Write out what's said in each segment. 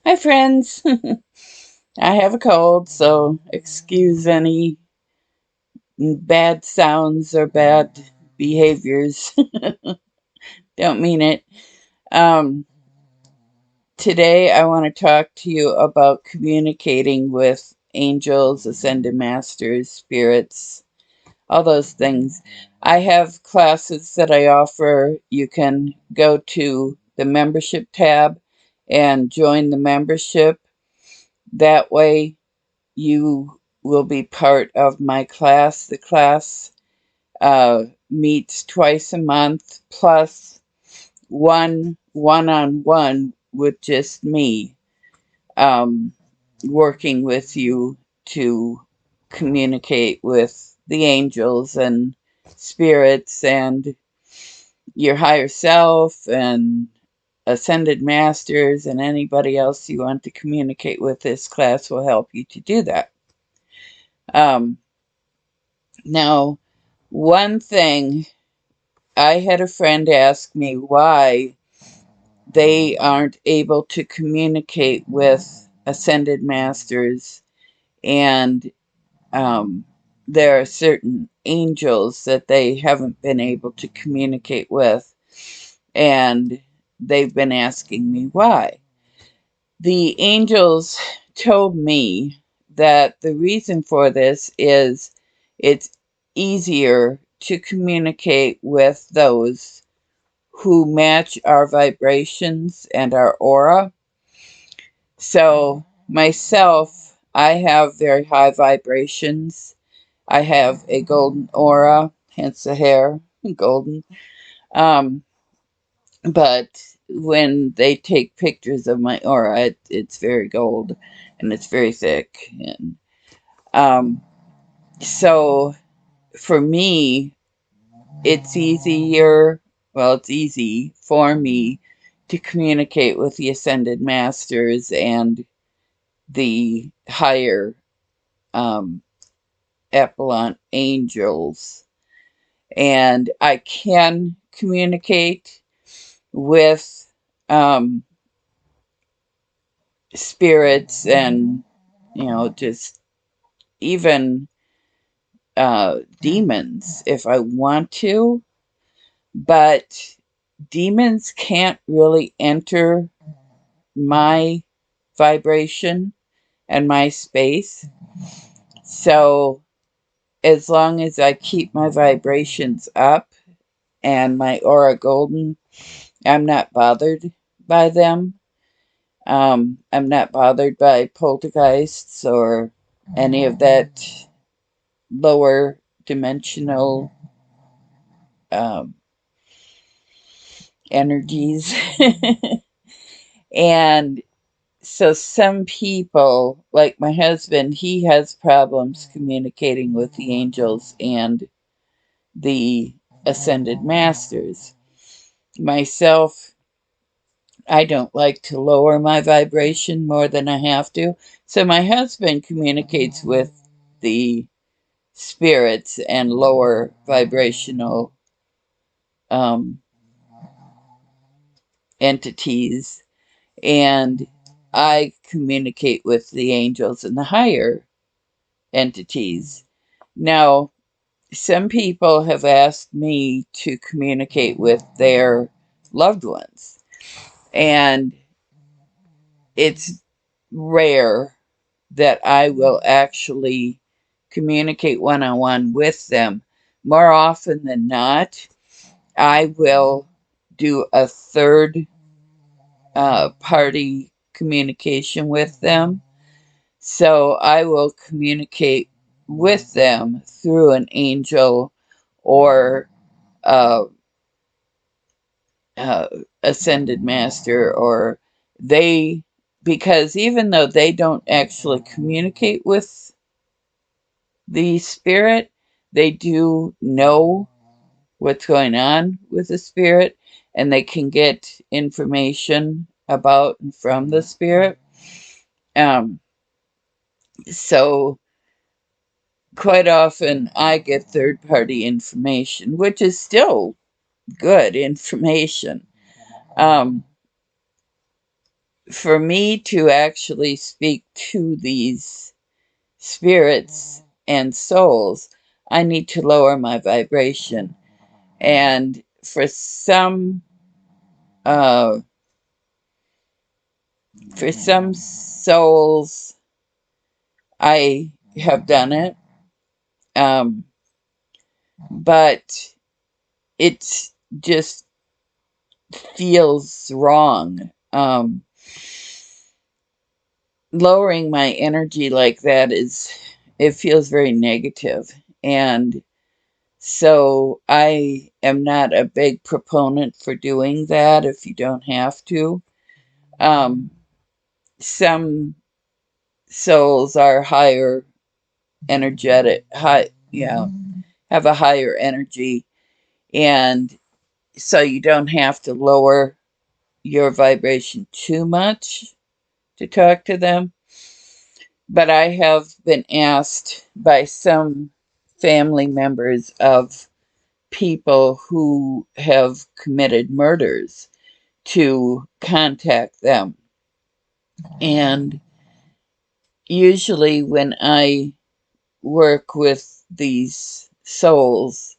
Hi, friends. I have a cold, so excuse any bad sounds or bad behaviors. Don't mean it. Um, Today, I want to talk to you about communicating with angels, ascended masters, spirits, all those things. I have classes that I offer. You can go to the membership tab and join the membership. That way, you will be part of my class. The class meets twice a month, plus one-on-one with just me, um, working with you to communicate with the angels and spirits and your higher self and ascended masters and anybody else you want to communicate with. This class will help you to do that. Um, Now, one thing, I had a friend ask me why they aren't able to communicate with ascended masters, and there are certain angels that they haven't been able to communicate with, and they've been asking me why. The angels told me that the reason for this is it's easier to communicate with those who match our vibrations and our aura. So, myself, I have very high vibrations. I have a golden aura, hence the hair, golden. Um, but when they take pictures of my aura, it's very gold and it's very thick. And um, so for me, it's easier, well, it's easy for me to communicate with the ascended masters and the higher um, epsilon angels. And I can communicate with um, spirits and, just even demons if I want to, but demons can't really enter my vibration and my space. So as long as I keep my vibrations up and my aura golden, I'm not bothered by them. I'm not bothered by poltergeists or any of that lower dimensional um, energies. And so some people, like my husband, he has problems communicating with the angels and the ascended masters. Myself, I don't like to lower my vibration more than I have to. So my husband communicates with the spirits and lower vibrational um, entities, and I communicate with the angels and the higher entities. Now, some people have asked me to communicate with their loved ones, and it's rare that I will actually communicate one on one with them. More often than not, I will do a third party communication with them. So I will communicate with them through an angel or uh, uh, ascended master, or they, because even though they don't actually communicate with the spirit, they do know what's going on with the spirit, and they can get information about and from the spirit. Um, so quite often I get third party information, which is still good information. Um, for me to actually speak to these spirits and souls, I need to lower my vibration. And uh, for some souls, I have done it, um, but it just feels wrong. Lowering my energy like that it feels very negative. And so I am not a big proponent for doing that if you don't have to. Some souls are higher energetic, have a higher energy, and so you don't have to lower your vibration too much to talk to them. But I have been asked by some family members of people who have committed murders to contact them. And usually, when I work with these souls,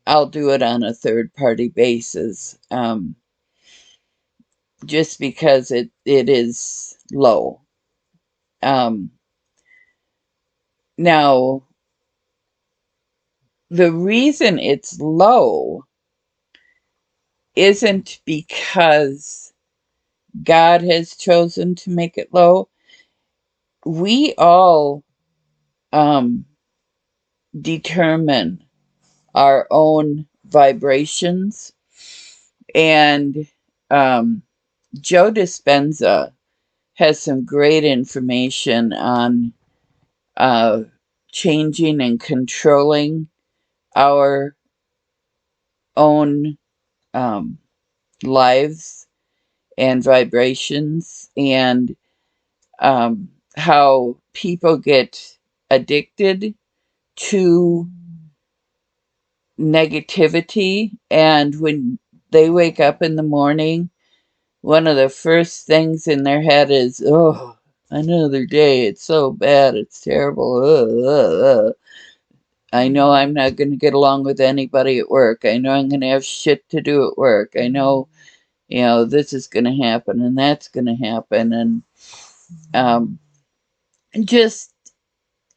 I'll do it on a third party basis, just because it is low. Um, Now, the reason it's low isn't because God has chosen to make it low. We all um, determine our own vibrations. And Joe Dispenza has some great information on uh, changing and controlling our own um, lives and vibrations, and how people get addicted to negativity. And when they wake up in the morning, one of the first things in their head is, oh, another day. It's so bad. It's terrible. I know I'm not going to get along with anybody at work. I know I'm going to have shit to do at work. I know, this is going to happen and that's going to happen. And um, just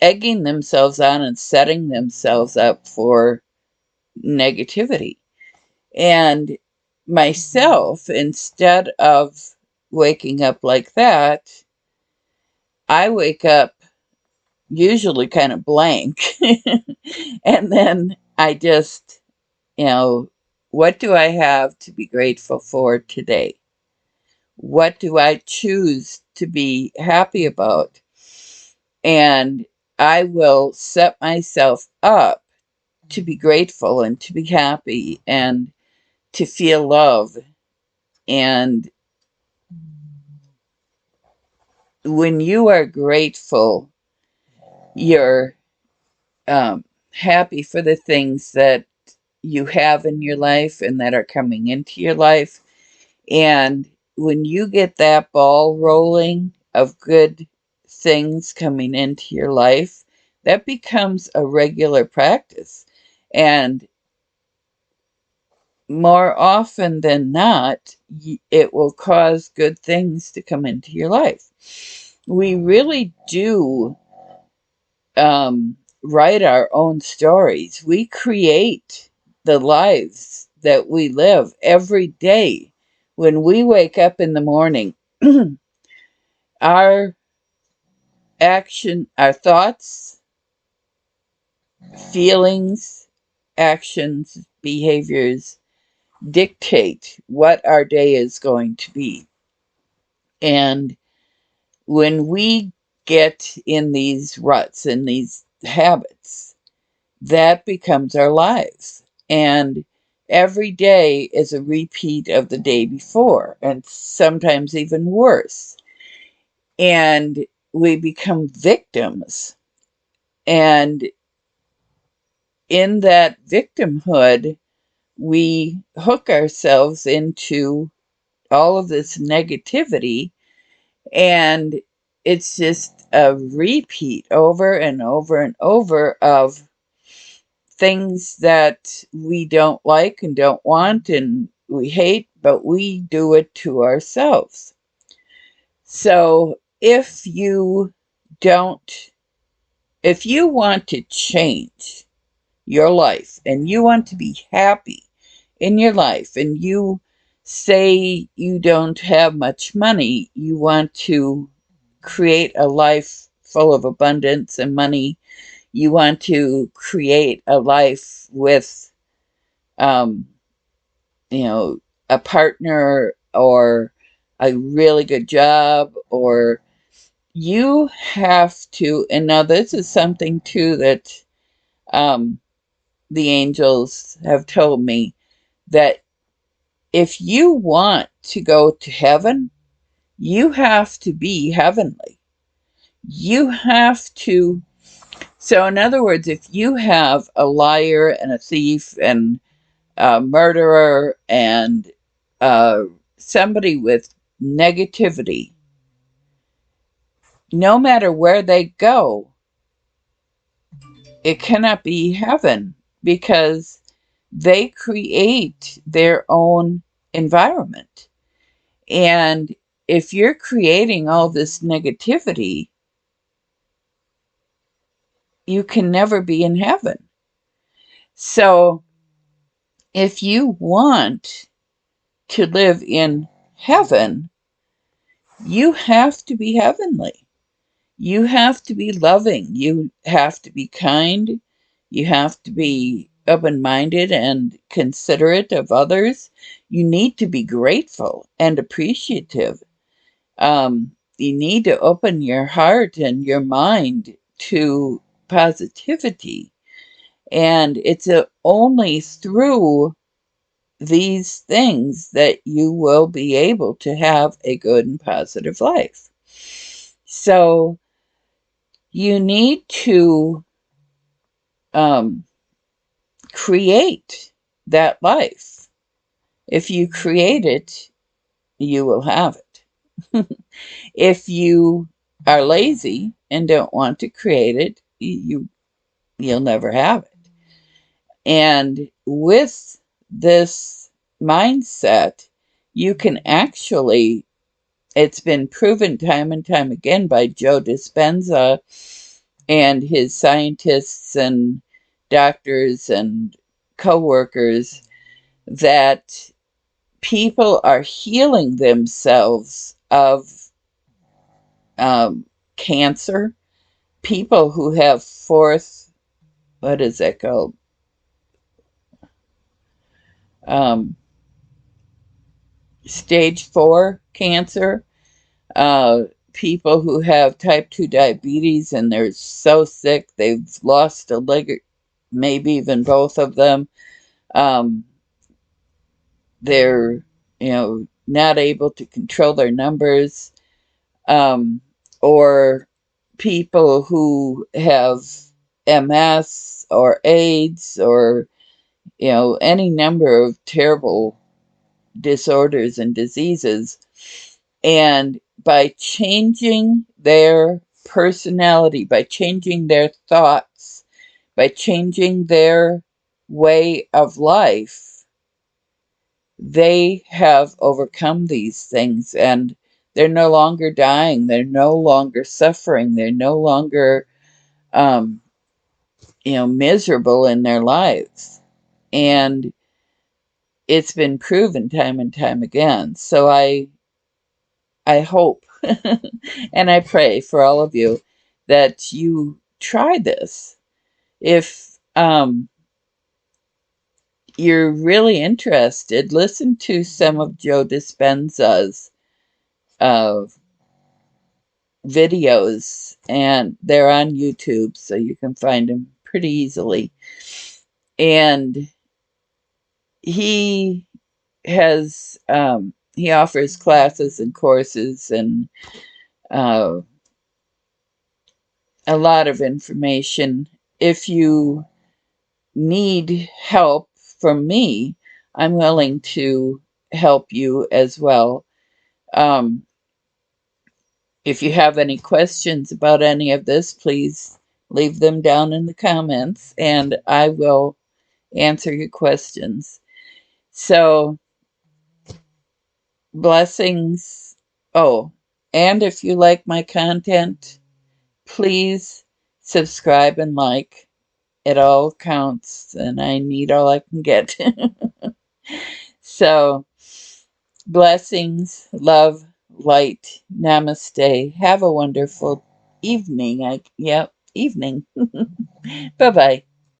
egging themselves on and setting themselves up for negativity. And myself, instead of waking up like that, I wake up usually kind of blank. And then I just, what do I have to be grateful for today? What do I choose to be happy about? And I will set myself up to be grateful and to be happy and to feel love. And when you are grateful, you're happy for the things that you have in your life and that are coming into your life. And when you get that ball rolling of good things coming into your life, that becomes a regular practice. And more often than not, it will cause good things to come into your life. We really do write our own stories. We create the lives that we live every day. When we wake up in the morning, our our thoughts, feelings, actions, behaviors dictate what our day is going to be. And when we get in these ruts and these habits, that becomes our lives. And every day is a repeat of the day before, and sometimes even worse. And we become victims. And in that victimhood, we hook ourselves into all of this negativity, and it's just a repeat over and over and over of things that we don't like and don't want and we hate, but we do it to ourselves. So don't, if you want to change your life and you want to be happy in your life, and you say you don't have much money, you want to create a life full of abundance and money, you want to create a life with, um, you know, a partner or a really good job, or you have to, and now this is something too that um, the angels have told me, that if you want to go to heaven, you have to be heavenly. You have to. So, in other words, if you have a liar and a thief and a murderer and uh, somebody with negativity, no matter where they go, it cannot be heaven, because they create their own environment. And if you're creating all this negativity, you can never be in heaven. So if you want to live in heaven, you have to be heavenly. You have to be loving. You have to be kind. You have to be open minded and considerate of others. You need to be grateful and appreciative. You need to open your heart and your mind to positivity. And it's only through these things that you will be able to have a good and positive life. So you need to um, create that life. If you create it, you will have it. If you are lazy and don't want to create it, you'll never have it. And with this mindset, you can actually, it's been proven time and time again by Joe Dispenza and his scientists and doctors and co-workers, that people are healing themselves of cancer. People who have what is that called? Um, Stage 4 cancer. Uh, People who have type 2 diabetes and they're so sick they've lost a leg, maybe even both of them. Um, they're, not able to control their numbers. Um, or people who have MS or AIDS or, any number of terrible disorders and diseases. And by changing their personality, by changing their thoughts, by changing their way of life, they have overcome these things, and they're no longer dying. They're no longer suffering. They're no longer, um, miserable in their lives. And it's been proven time and time again. So I hope and I pray for all of you that you try this. If you're really interested, listen to some of Joe Dispenza's uh, videos, and they're on YouTube, so you can find them pretty easily. And he he offers classes and courses and uh, a lot of information. If you need help from me, I'm willing to help you as well. Um, if you have any questions about any of this, please leave them down in the comments and I will answer your questions. So, blessings. Oh, and if you like my content, please subscribe and like. It all counts, and I need all I can get. So, blessings, love, light, namaste. Have a wonderful evening. Evening. Bye bye.